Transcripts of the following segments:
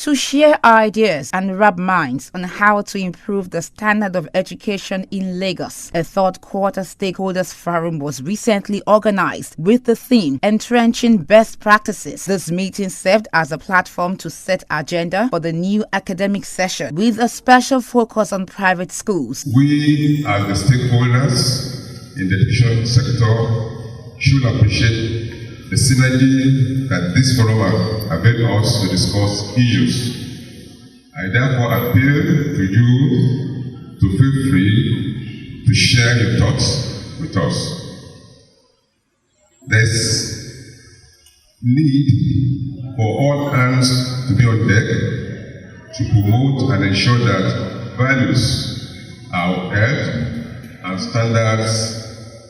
To share ideas and rub minds on how to improve the standard of education in Lagos, a third-quarter stakeholders forum was recently organized with the theme Entrenching Best Practices. This meeting served as a platform to set agenda for the new academic session with a special focus on private schools. We, as the stakeholders in the education sector, should appreciate the synergy that this forum availed us to discuss issues. I therefore appeal to you to feel free to share your thoughts with us. There's need for all hands to be on deck to promote and ensure that values are upheld and standards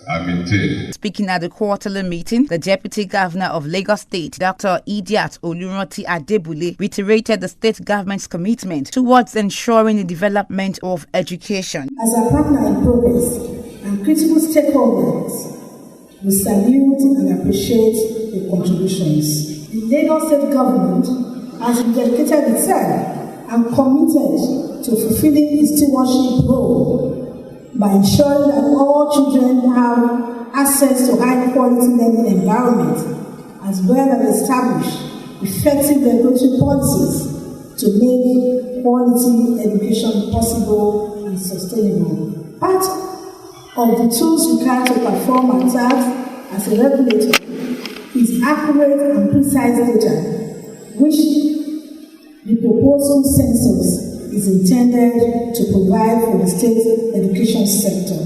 are maintained. Speaking at the quarterly meeting, the Deputy Governor of Lagos State, Dr. Idiat Oluranti Adebule, reiterated the state government's commitment towards ensuring the development of education. As a partner in progress and critical stakeholders, we salute and appreciate the contributions. The Lagos State government has dedicated itself and committed to fulfilling its stewardship role by ensuring that all children have access to high-quality learning environment, as well as establish effective regulatory policies to make quality education possible and sustainable. Part of the tools required to perform our task as a regulator is accurate and precise data, which the proposed census is intended to provide for the state education sector.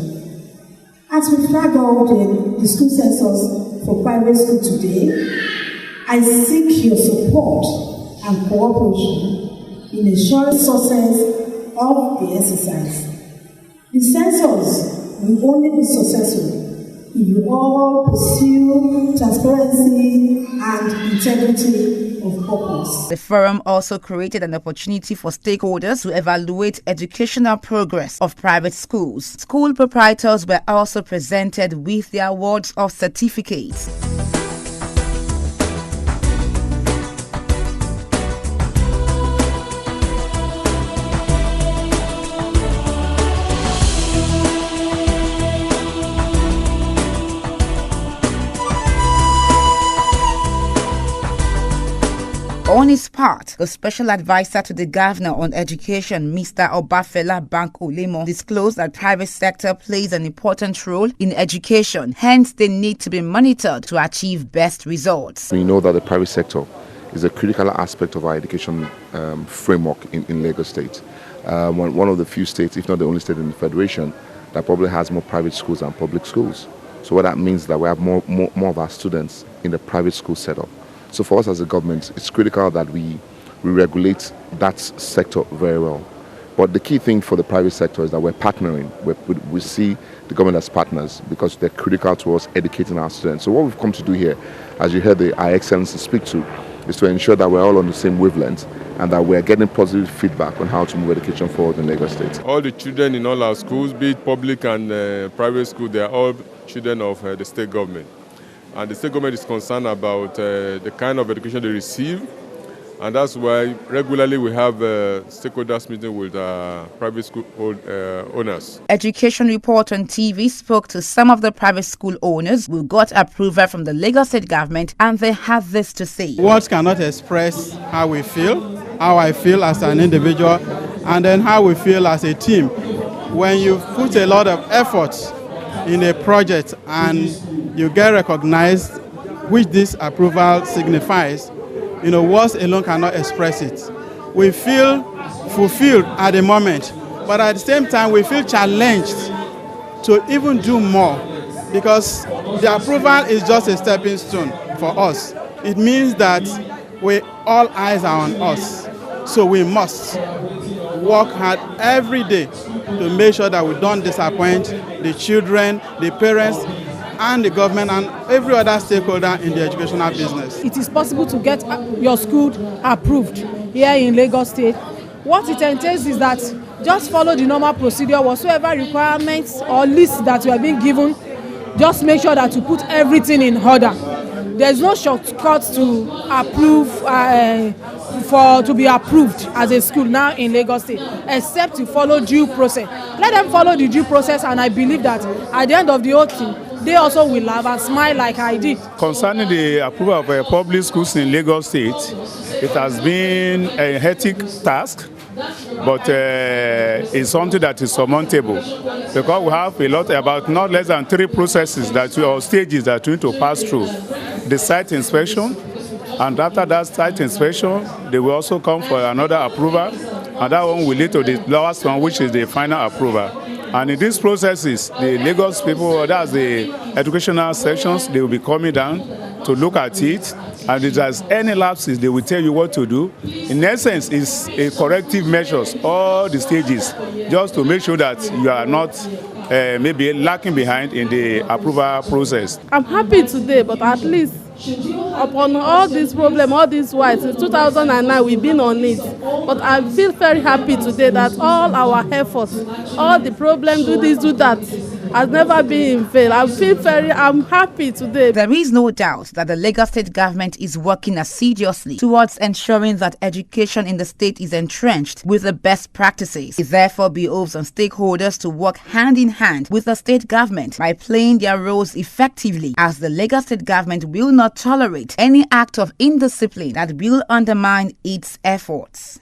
As we flag out the school census for private school today, I seek your support and cooperation in ensuring success of the exercise. The census will only be successful if you all pursue transparency and integrity of purpose. The forum also created an opportunity for stakeholders to evaluate educational progress of private schools. School proprietors were also presented with the awards of certificates. On his part, the special advisor to the governor on education, Mr. Obafela Banko-Lemon, disclosed that private sector plays an important role in education. Hence, they need to be monitored to achieve best results. We know that the private sector is a critical aspect of our education framework in Lagos State. One of the few states, if not the only state in the Federation, that probably has more private schools than public schools. So what that means is that we have more of our students in the private school setup. So for us as a government, it's critical that we regulate that sector very well. But the key thing for the private sector is that we're partnering. We see the government as partners because they're critical to us educating our students. So what we've come to do here, as you heard our Excellency speak to, is to ensure that we're all on the same wavelength and that we're getting positive feedback on how to move education forward in Lagos State. All the children in all our schools, be it public and private school, they are all children of the state government. And the state government is concerned about the kind of education they receive. And that's why regularly we have stakeholders meeting with private school owners. Education Report on TV spoke to some of the private school owners who got approval from the Lagos State government, and they have this to say. Words cannot express how we feel, how I feel as an individual, and then how we feel as a team. When you put a lot of effort in a project and you get recognized, which this approval signifies, words alone cannot express it. We feel fulfilled at the moment, but at the same time, we feel challenged to even do more because the approval is just a stepping stone for us. It means that all eyes are on us, so we must work hard every day to make sure that we don't disappoint the children, the parents, and the government and every other stakeholder in the educational business. It is possible to get your school approved here in Lagos State. What it entails is that just follow the normal procedure, whatsoever requirements or lists that you are being given, just make sure that you put everything in order. there's no shortcut to approve to be approved as a school now in Lagos State, except to follow due process. Let them follow the due process, and I believe that at the end of the whole thing, they also will laugh and smile like I did. Concerning the approval of public schools in Lagos State, it has been a hectic task, but it's something that is surmountable, because we have about not less than 3 processes or stages that we need to pass through. The site inspection, and after that site inspection, they will also come for another approval, and that one will lead to the last one, which is the final approval. And in these processes, the Lagos people, that's the educational sections, they will be coming down to look at it, and if there's any lapses, they will tell you what to do. In essence, it's a corrective measures, all the stages, just to make sure that you are not maybe lacking behind in the approval process. I'm happy today, but at least upon all this problem, all this while, since 2009, we've been on it. But I feel very happy today that all our efforts, all the problems, do this, do that, has never been in vain. I'm happy today. There is no doubt that the Lagos State government is working assiduously towards ensuring that education in the state is entrenched with the best practices. It therefore behoves on stakeholders to work hand in hand with the state government by playing their roles effectively, as the Lagos State government will not tolerate any act of indiscipline that will undermine its efforts.